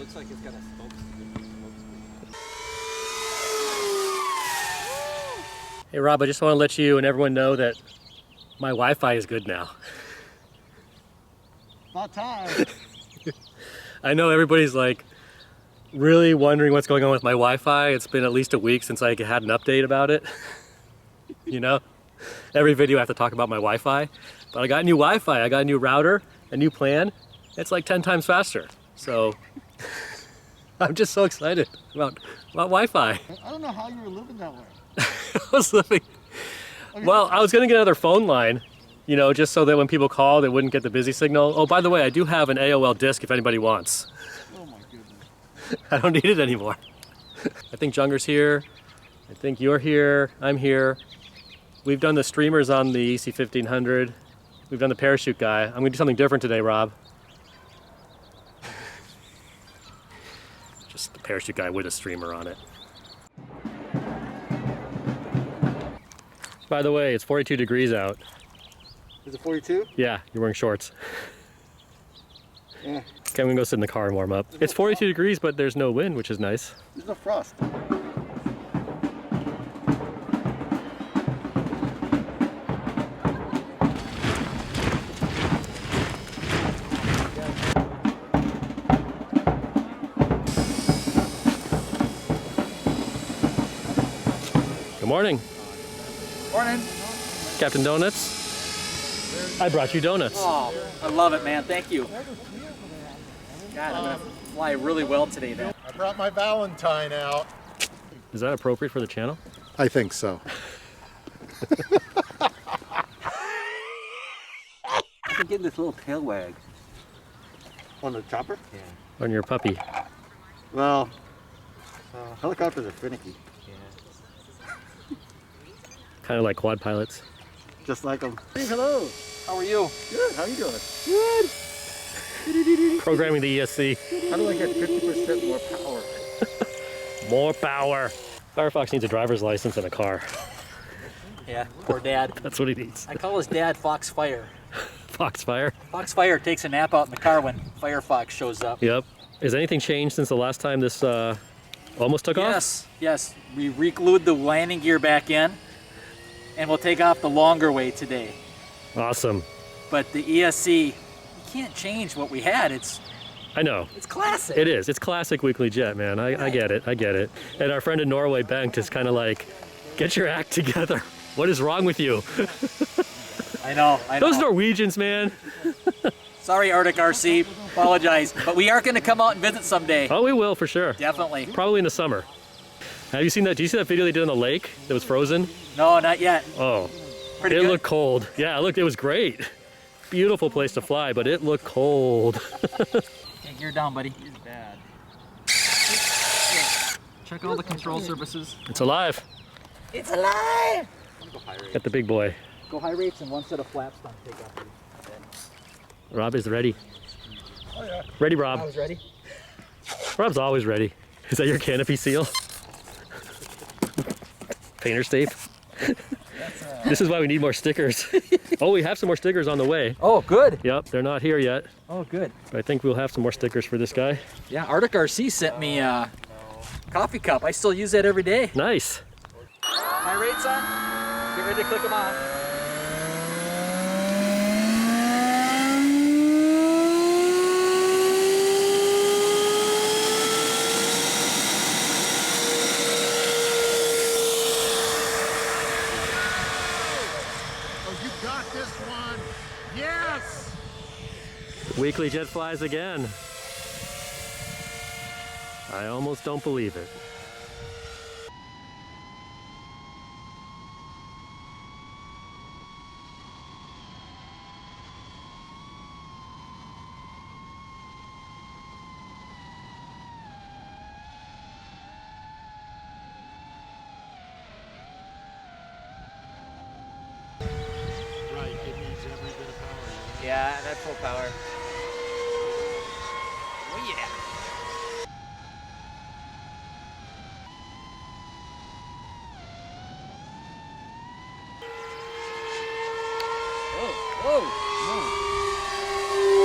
looks like it's got a smoke screen. Hey Rob, I just want to let you and everyone know that my Wi-Fi is good now. About time. I know everybody's like really wondering what's going on with my Wi-Fi. It's been at least a week since I had an update about it. You know, every video I have to talk about my Wi-Fi. But I got new Wi-Fi, I got a new router, a new plan. It's like 10 times faster. So I'm just so excited about Wi-Fi. I don't know how you were living that way. I was living, well, I was gonna get another phone line, you know, just so that when people call, they wouldn't get the busy signal. Oh, by the way, I do have an AOL disc if anybody wants. Oh my goodness. I don't need it anymore. I think Junger's here. I think you're here. I'm here. We've done the streamers on the EC-1500. We've done the parachute guy. I'm gonna do something different today, Rob. Just the parachute guy with a streamer on it. By the way, it's 42 degrees out. Is it 42? Yeah, you're wearing shorts. Yeah. Okay, I'm gonna go sit in the car and warm up. It's 42 degrees, but there's no wind, which is nice. There's no frost. Good morning. Morning. Captain Donuts. I brought you donuts. Oh, I love it, man. Thank you. God, I'm gonna fly really well today, then. I brought my Valentine out. Is that appropriate for the channel? I think so. I can get this little tail wag. On the chopper? Yeah. On your puppy. Well, helicopters are finicky. Kind of like quad pilots. Just like them. Hey, hello. How are you? Good. How you doing? Good. Programming the ESC. How do I get 50% more power? More power. Firefox needs a driver's license and a car. Yeah, poor Dad. That's what he needs. I call his dad Foxfire. Foxfire. Foxfire takes a nap out in the car when Firefox shows up. Yep. Has anything changed since the last time this almost took off? Yes. We re-glued the landing gear back in, and we'll take off the longer way today. Awesome. But the ESC, you can't change what we had. It's classic. It is. It's classic weekly jet, man. I get it. I get it. And our friend in Norway, Bengt, is kind of like, get your act together. What is wrong with you? I know. Those Norwegians, man. Sorry, Arctic RC. Apologize. But we are going to come out and visit someday. Oh, we will for sure. Definitely. Probably in the summer. Have you seen that? Do you see that video they did on the lake that was frozen? No, not yet. Oh, Pretty it good. looked cold. Yeah, look, it was great. Beautiful place to fly, but it looked cold. Hey, gear down, buddy. It's bad. Check all the control surfaces. It's alive. It's alive! Got the big boy. Go high rates and one set of flaps on takeoff. Rob is ready. Oh, yeah. Ready, Rob. I was ready. Rob's always ready. Is that your canopy seal? Painter's tape. This is why we need more stickers. Oh, we have some more stickers on the way. Oh, good. Yep, they're not here yet. Oh, good. But I think we'll have some more stickers for this guy. Yeah, Arctic RC sent me a coffee cup. I still use that every day. Nice. High rates on. Get ready to click them on. Yes! Weekly jet flies again. I almost don't believe it. Yeah, and at full power. Oh yeah. Whoa, whoa.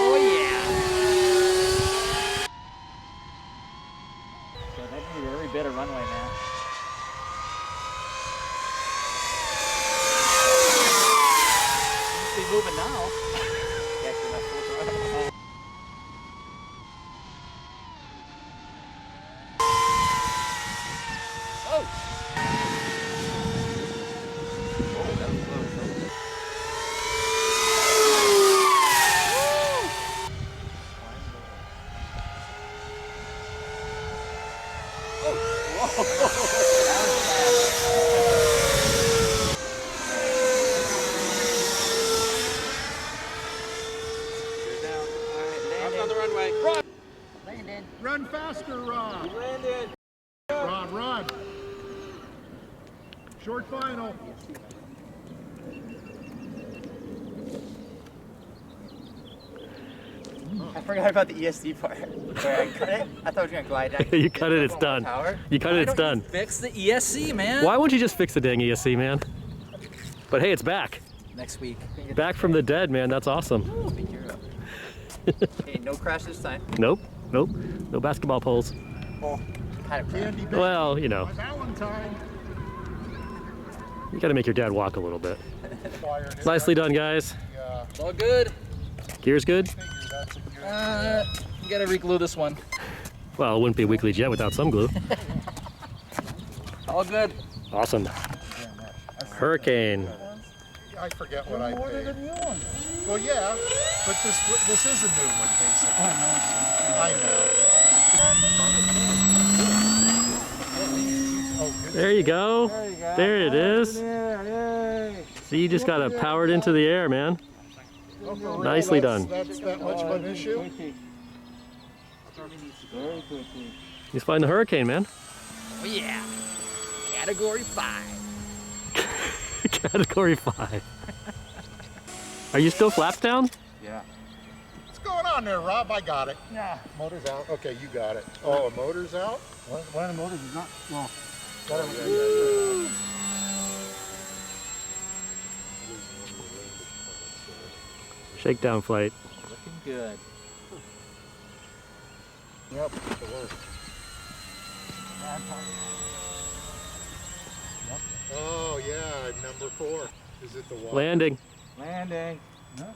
Oh yeah. bit of runway, man. Seems to be moving now. Yeah, 'cause we're not full throttle. Run faster, Rob. Landed. Rob, run. Short final. I forgot about the ESC part. Where I cut it. I thought it was gonna glide down. You cut it, it's done. You cut it, it's done. Fix the ESC, man. Why won't you just fix the dang ESC, man? But hey, it's back. Next week. Back from the dead, man. That's awesome. Hey, no crash this time. Nope, nope. No basketball poles. Oh, kind of Candy baby. Well, you know, My Valentine. you gotta make your dad walk a little bit. Wired it. Nicely done, guys. Yeah, It's all good. Gear's good? figure that's a good. You gotta re-glue this one. Well, it wouldn't be a weekly jet without some glue. All good. Awesome. Hurricane. I forget what I paid. Well, yeah, but this is a new one, basically. I know. There you go. There it is. See, you just got it powered into the air, man. Nicely done. That's that much of an issue? He's flying the Hurricane, man. Oh yeah. Category 5. Category 5. Are you still flaps down? Yeah. What's going on there, Rob? I got it. Yeah. Motor's out. Okay, you got it. Oh, a motor's out? One of the motors is not. No. Shakedown flight. Looking good. Yep, it works. Oh, yeah, number 4. Is it the one? Landing. Landing. Son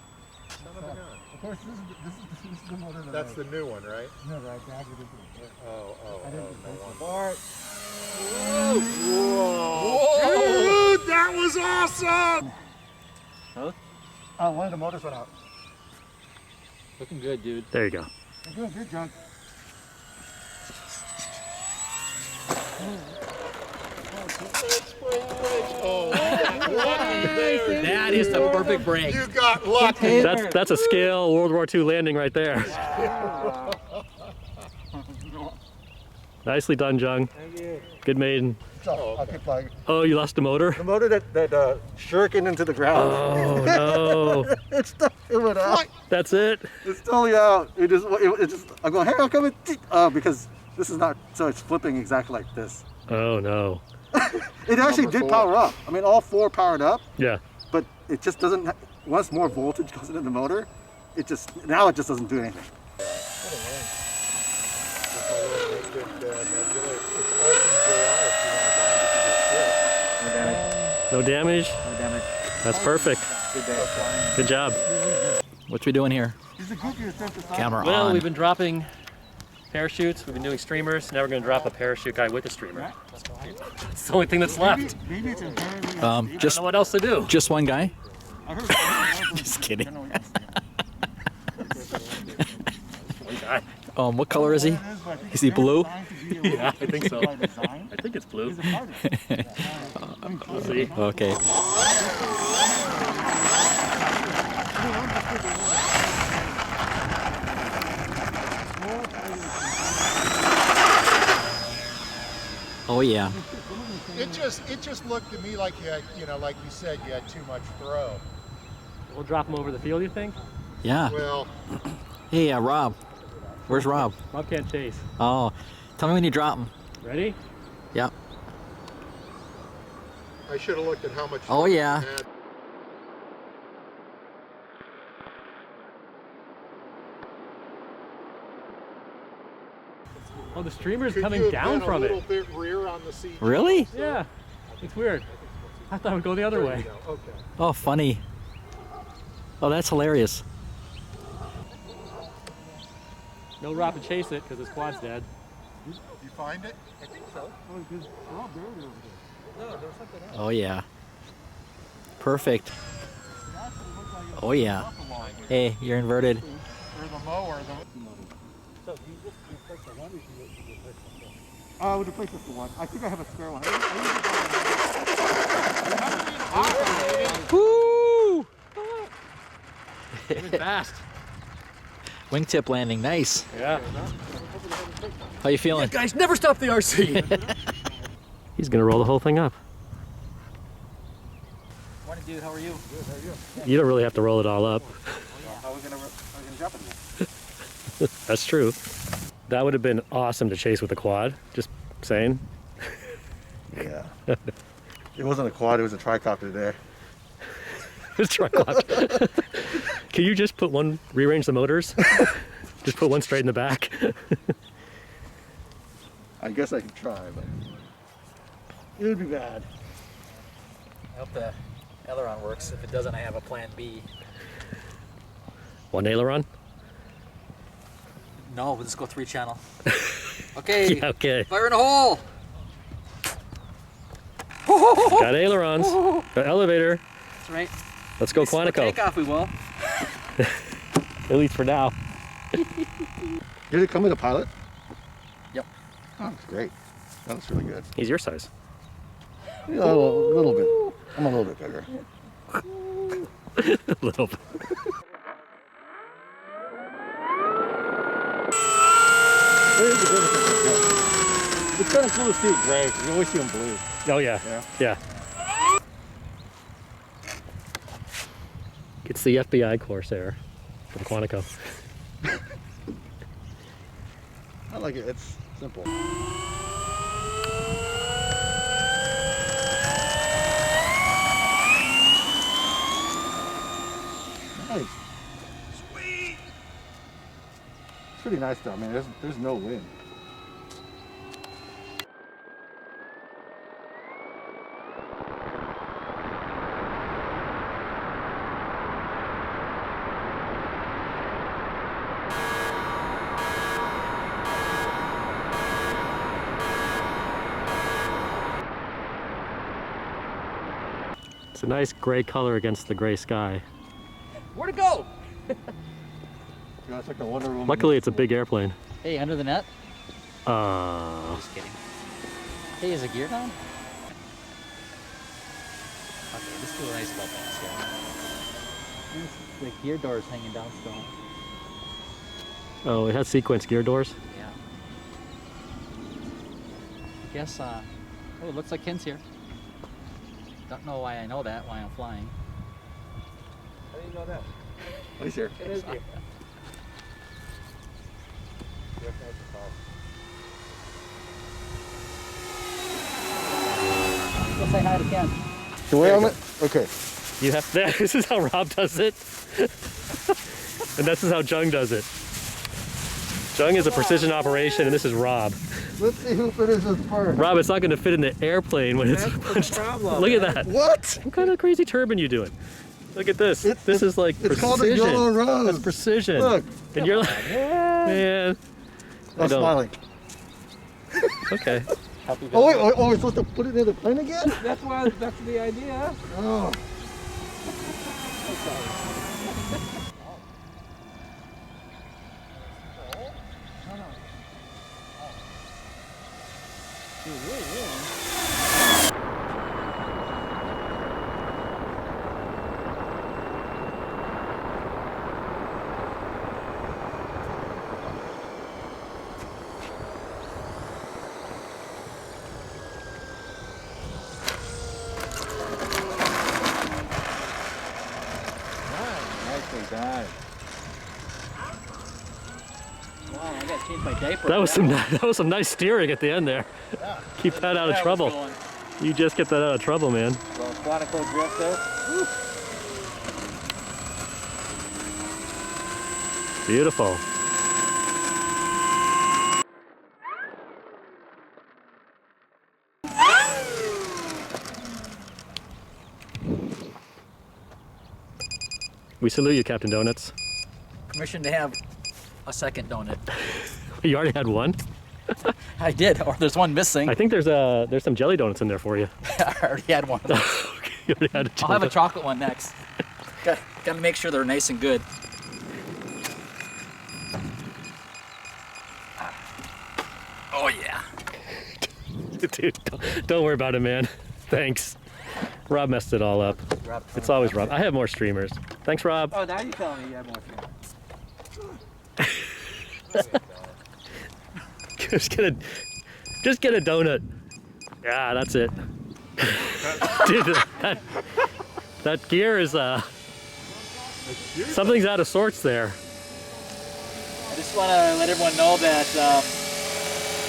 of a gun. Of course, this is the motor. That's the new one, right? No, right. Oh, no one. Whoa! Dude, that was awesome! Huh? Oh, one of the motors went out. Looking good, dude. There you go. You're doing good, Jung. That is the perfect break. You got lucky. That's a scale World War II landing right there. Nicely done, Jung. Thank you. Good maiden. So, I'll keep flying. Oh, you lost the motor? The motor that shuriken into the ground. Oh, no. It went out. That's it? It's totally out. It just, I'm going, hey, how come it? Because this is not, so it's flipping exactly like this. Oh, no. It actually did power up. I mean, all 4 powered up, Yeah. but it just doesn't, once more voltage goes into the motor, now it just doesn't do anything. No damage? No damage. That's perfect. Good day. Good job. What we doing here? Camera Well, on. we've been dropping parachutes. We've been doing streamers. Now we're going to drop a parachute guy with a streamer. It's the only thing that's left. Maybe it's inherently. I don't know what else to do. Just one guy? Just Just kidding. One guy. What color is he? Is he blue? Yeah, I think so. I think it's blue. We'll see. Okay. Oh yeah. It just looked to me like you had, like you said, you had too much throw. We'll drop him over the field, you think? Yeah. Well, Hey, Rob. Where's Rob? Rob can't chase. Oh, tell me when you drop him. Ready? Yeah. I should have looked at how much. Oh yeah. you had. Oh, the streamer's Could you coming have down been from a little it. bit rear on the seat? Really? Yeah, it's weird. I thought it would go the other There way. you go. Okay. Oh, funny. Oh, that's hilarious. No Rob to chase it because his quad's dead. Did you find it? I think so. Oh, yeah. Perfect. Oh, yeah. Hey, you're inverted. Or the mower. So you just replace the one, or you replace the one? I would replace just the one. I think I have a spare one. Woo! Moving fast. Wingtip landing, nice. Yeah. How you feeling? Guys, never stop the RC. He's gonna roll the whole thing up. Morning, dude. How are you? Good, how are you? You don't really have to roll it all up. How are we gonna jump in there? That's true. That would have been awesome to chase with a quad. Just saying. Yeah. It wasn't a quad, it was a tricopter there. Tricopter. Can you just rearrange the motors? Just put one straight in the back. I guess I can try, but it would be bad. I hope the aileron works. If it doesn't, I have a plan B. One aileron? No, we'll just go 3-channel. Okay. Yeah, okay. Fire in a hole. Got ailerons. Got elevator. That's right. Let's go For Quantico. takeoff, we will. At least for now. Did it come with a pilot? Yep. Oh, that's great. That looks really good. He's your size. Yeah, a little bit. I'm a little bit bigger. A little bit. It's kind of cool to see it gray, because you always see them blue. Oh yeah. Yeah. Yeah. It's the FBI Corsair from Quantico. I like it. It's simple. Nice. Sweet. It's pretty nice though. I mean, there's no wind. It's a nice gray color against the gray sky. Where'd it go? Yeah, it's like the Wonder Woman. Luckily, it's a big airplane. Hey, under the net? Uh, Just kidding. Hey, is the gear down? Okay, let's do what nice about that. Yeah. The gear door's hanging down still. oh, it has sequence gear doors. Yeah. I guess, oh, it looks like Ken's here. Don't know why I know that, why I'm flying. How do you know that? Oh, he's here. It is here. Go say hi to Ken. The way I'm okay. You have this is how Rob does it. And this is how Jung does it. Jung is a precision operation and this is Rob. Let's see who finishes first. Rob, it's not going to fit in the airplane when it's punched. Look at that. What? What kind of crazy turbine you doing? Look at this. This is like It's precision. called a yellow rose. That's precision. Look. And you're like, man. I'm don't. smiling. Okay. Oh wait, we're supposed to put it in the plane again? That's the idea. Oh. Nicely done. Wow, I gotta change my diaper. That was some nice steering at the end there. Keep that out of trouble. You just get that out of trouble, man. Well, Quantico drifter. Beautiful. We salute you, Captain Donuts. Permission to have a second donut. You already had one? I did, or there's one missing. I think there's some jelly donuts in there for you. I already had one of those. Okay, you already had a I'll have a donut. chocolate one next. Got to make sure they're nice and good. Oh yeah. Dude, don't worry about it, man. Thanks. Rob messed it all up. It's always Rob. I have more streamers. Thanks, Rob. Oh, now you're telling me you have more food. Just get a donut. Yeah, that's it. Dude, that gear is something's out of sorts there. I just want to let everyone know that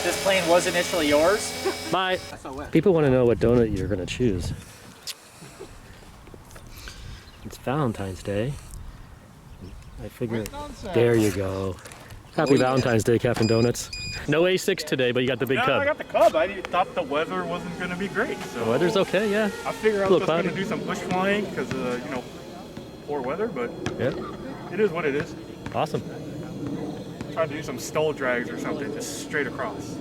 this plane was initially yours. Bye. People want to know what donut you're gonna choose. It's Valentine's Day. I figure. There you go. Happy Valentine's Day, Captain Donuts. No A6 today, but you got the big No, cub. I got the cub. I thought the weather wasn't going to be great. So The weather's okay, yeah. I figured I A little was just going to cloudy. do some bush flying because, you know, poor weather, but Yeah, it is what it is. awesome. Try to do some STOL drags or something, just straight across.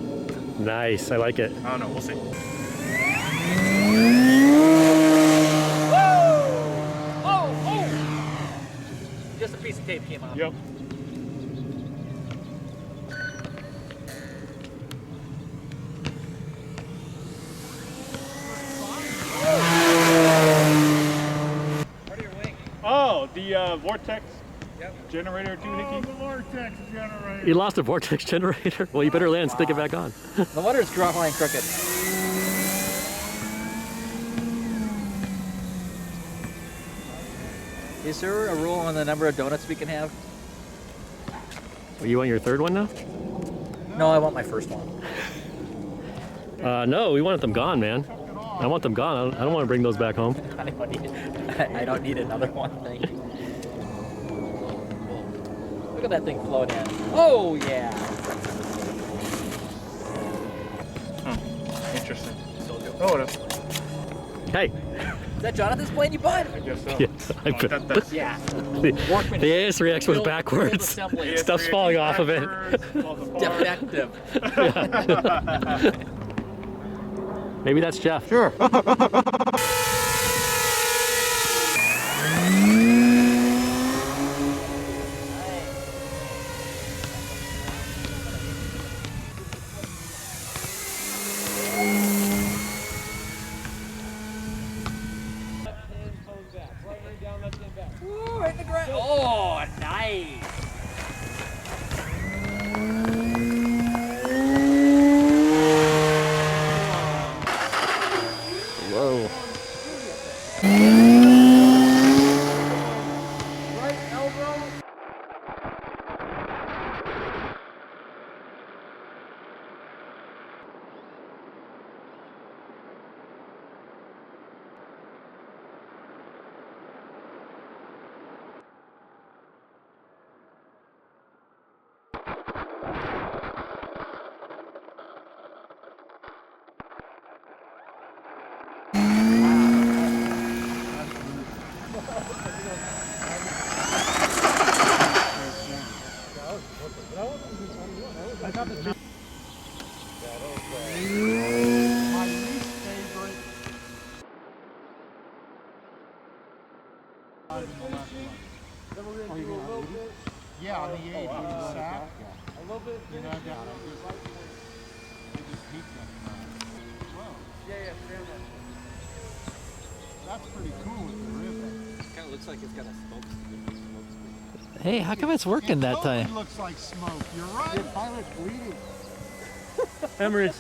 Nice, I like it. I don't know, we'll see. Just a piece of tape came out. Yep. Oh, the vortex generator doohickey. The vortex generator. You lost a vortex generator? Well, you better land and stick it back on. No wonder it's flying crooked. Is there a rule on the number of donuts we can have? Well, you want your third one now? No, I want my first one. No, we want them gone, man. I want them gone. I don't want to bring those back home. I don't need another one, thank you. Look at that thing float in. Oh, yeah. Interesting. Oh, whatever. Hey, Is that Jonathan's plane you bought? I guess so. yeah, I Oh, bet. that's Yeah. the AS3X was backwards. Assembly. Stuff's falling off of it. Defective. Maybe that's Jeff. Sure. Ooh, right in the ground. Oh, nice. Whoa. Yeah, on the 80 in the sack. A little bit. You know, I just heat them. Whoa. Yeah, that's pretty cool with the ribbon. Kind of looks like it's got a smoke screen. Hey, how come it's working that totally time? looks like smoke. You're right. The pilot's bleeding. Hemorrhage.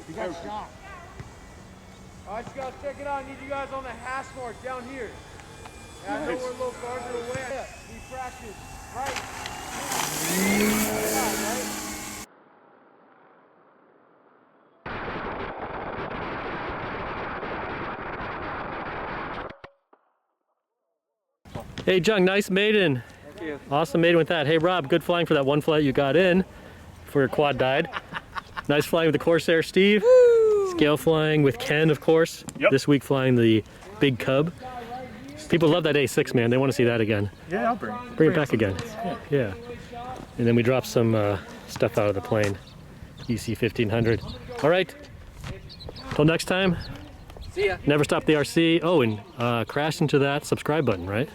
You got shot. All right, Scott, check it out. I need you guys on the hash mark down here. Yeah, I know we're a little farther away. We practice. Right. Hey, Jung, nice maiden. Thank you. Awesome maiden with that. Hey, Rob, good flying for that one flight you got in before your quad died. Nice flying with the Corsair, Steve. Scale flying with Ken, of course. Yep. This week flying the big Cub. People love that A6, man. They want to see that again. Yeah, I'll bring Bring it back again. Yeah. And then we dropped some stuff out of the plane. EC-1500. All right. Till next time. See ya. Never stop the RC. Oh, and crash into that subscribe button, right?